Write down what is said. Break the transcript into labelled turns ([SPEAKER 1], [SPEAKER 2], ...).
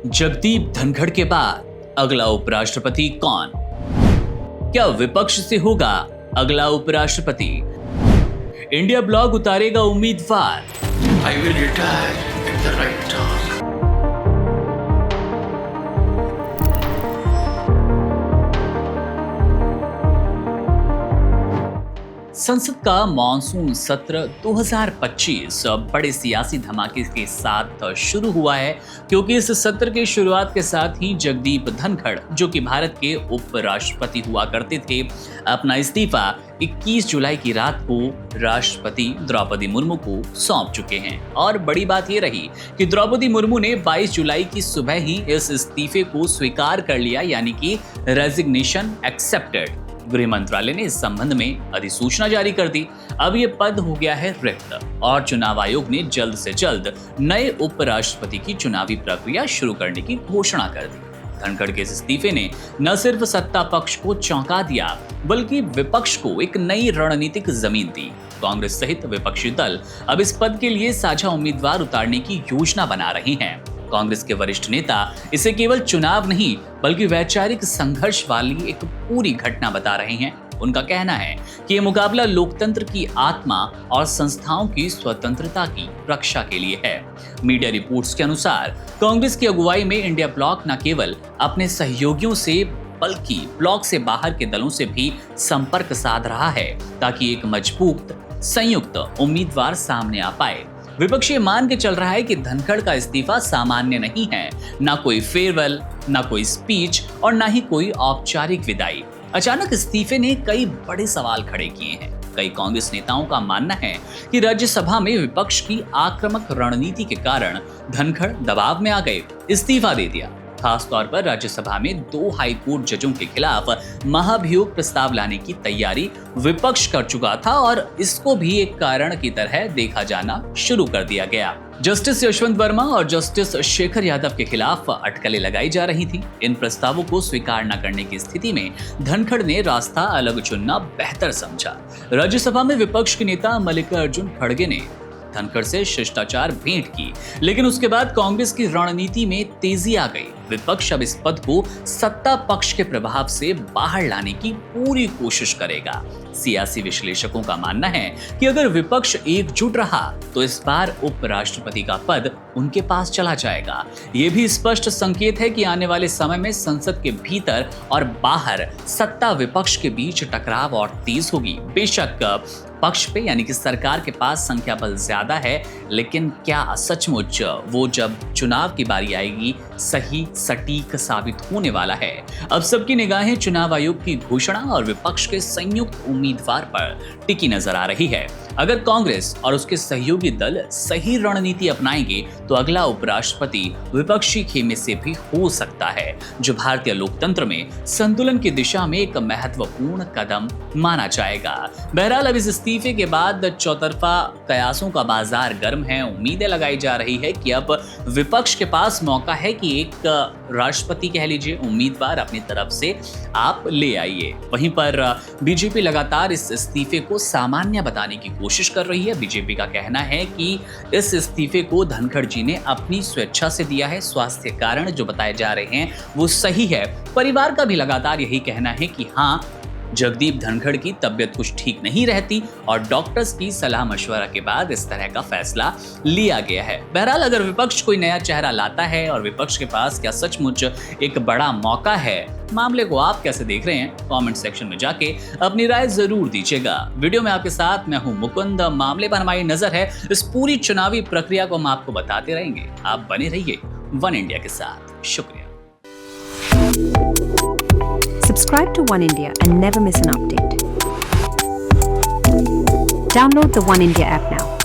[SPEAKER 1] जगदीप धनखड़ के बाद अगला उपराष्ट्रपति कौन? क्या विपक्ष से होगा अगला उपराष्ट्रपति? इंडिया ब्लॉग उतारेगा उम्मीदवार।
[SPEAKER 2] I will retire at the right time.
[SPEAKER 1] संसद का मॉनसून सत्र 2025 बड़े सियासी धमाके के साथ शुरू हुआ है, क्योंकि इस सत्र के शुरुआत के साथ ही जगदीप धनखड़, जो कि भारत के उपराष्ट्रपति हुआ करते थे, अपना इस्तीफा 21 जुलाई की रात को राष्ट्रपति द्रौपदी मुर्मू को सौंप चुके हैं। और बड़ी बात यह रही कि द्रौपदी मुर्मू ने 22 जुलाई की सुबह ही इस इस्तीफे को स्वीकार कर लिया, यानी कि रेजिग्नेशन एक्सेप्टेड। गृह मंत्रालय ने इस संबंध में अधिसूचना जारी कर दी। अब ये पद हो गया है रिक्त और चुनाव आयोग ने जल्द से जल्द नए उपराष्ट्रपति की चुनावी प्रक्रिया शुरू करने की घोषणा कर दी। धनखड़ के इस इस्तीफे ने न सिर्फ सत्ता पक्ष को चौंका दिया, बल्कि विपक्ष को एक नई रणनीतिक जमीन दी। कांग्रेस सहित विपक्षी दल अब इस पद के लिए साझा उम्मीदवार उतारने की योजना बना रहे हैं। कांग्रेस के वरिष्ठ नेता इसे केवल चुनाव नहीं, बल्कि वैचारिक संघर्ष वाली एक पूरी घटना बता रहे हैं। उनका कहना है कि यह मुकाबला लोकतंत्र की आत्मा और संस्थाओं की स्वतंत्रता की रक्षा के लिए है। मीडिया रिपोर्ट्स के अनुसार कांग्रेस की अगुवाई में इंडिया ब्लॉक न केवल अपने सहयोगियों से, बल्कि ब्लॉक से बाहर के दलों से भी संपर्क साध रहा है, ताकि एक मजबूत संयुक्त उम्मीदवार सामने आ पाए। विपक्ष ये मान के चल रहा है कि धनखड़ का इस्तीफा सामान्य नहीं है, ना कोई फेयरवेल, ना कोई स्पीच और ना ही कोई औपचारिक विदाई। अचानक इस्तीफे ने कई बड़े सवाल खड़े किए हैं। कई कांग्रेस नेताओं का मानना है कि राज्यसभा में विपक्ष की आक्रामक रणनीति के कारण धनखड़ दबाव में आ गए, इस्तीफा दे दिया। खास तौर पर राज्यसभा में 2 हाई कोर्ट जजों के खिलाफ महाभियोग प्रस्ताव लाने की तैयारी विपक्ष कर चुका था और इसको भी एक कारण की तरह देखा जाना शुरू कर दिया गया। जस्टिस यशवंत वर्मा और जस्टिस शेखर यादव के खिलाफ अटकलें लगाई जा रही थी। इन प्रस्तावों को स्वीकार न करने की स्थिति में धनखड़ ने रास्ता अलग चुनना बेहतर समझा। राज्यसभा में विपक्ष के नेता मल्लिकार्जुन खड़गे ने धनखड़ से शिष्टाचार भेंट की, लेकिन उसके बाद कांग्रेस की रणनीति में तेजी आ गई। विपक्ष अब इस पद को सत्ता पक्ष के प्रभाव से बाहर लाने की पूरी कोशिश करेगा। सियासी विश्लेषकों का मानना है कि अगर विपक्ष एकजुट रहा तो इस बार उपराष्ट्रपति का पद उनके पास चला जाएगा। ये भी स्पष्ट संकेत है कि आने वाले समय में संसद के भीतर और बाहर सत्ता विपक्ष के बीच टकराव और तेज होगी। बेशक पक्ष पे यानी कि सरकार के पास संख्या बल ज्यादा है, लेकिन क्या सचमुच वो जब चुनाव की बारी आएगी सही सटीक साबित होने वाला है। अब सबकी निगाहें चुनाव आयोग की घोषणा और विपक्ष के संयुक्त उम्मीदवार पर टिकी नजर आ रही है। अगर कांग्रेस और उसके सहयोगी दल सही रणनीति अपनाएंगे तो अगला उपराष्ट्रपति विपक्षी खेमे से भी हो सकता है, जो भारतीय लोकतंत्र में संतुलन की दिशा में एक महत्वपूर्ण कदम माना जाएगा। बहरहाल अब इस इस्तीफे के बाद चौतरफा कयासों का बाजार गर्म है। उम्मीदें लगाई जा रही है कि अब विपक्ष के पास मौका है कि एक राष्ट्रपति कह लीजिए उम्मीदवार अपनी तरफ से आप ले आइए। वहीं पर बीजेपी लगातार इस इस्तीफे को सामान्य बताने की कोशिश कर रही है। बीजेपी का कहना है कि इस इस्तीफे को धनखड़ जी ने अपनी स्वेच्छा से दिया है। स्वास्थ्य कारण जो बताए जा रहे हैं वो सही है। परिवार का भी लगातार यही कहना है कि हाँ, जगदीप धनखड़ की तबीयत कुछ ठीक नहीं रहती और डॉक्टर्स की सलाह मशवरा के बाद इस तरह का फैसला लिया गया है। बहरहाल अगर विपक्ष कोई नया चेहरा लाता है और विपक्ष के पास क्या सचमुच एक बड़ा मौका है, मामले को आप कैसे देख रहे हैं कमेंट सेक्शन में जाके अपनी राय जरूर दीजिएगा। वीडियो में आपके साथ मैं हूं मुकुंद। मामले पर हमारी नजर है, इस पूरी चुनावी प्रक्रिया को हम आपको बताते रहेंगे। आप बने रहिए वन इंडिया के साथ। शुक्रिया।
[SPEAKER 3] Subscribe to One India and never miss an update. Download the One India app now.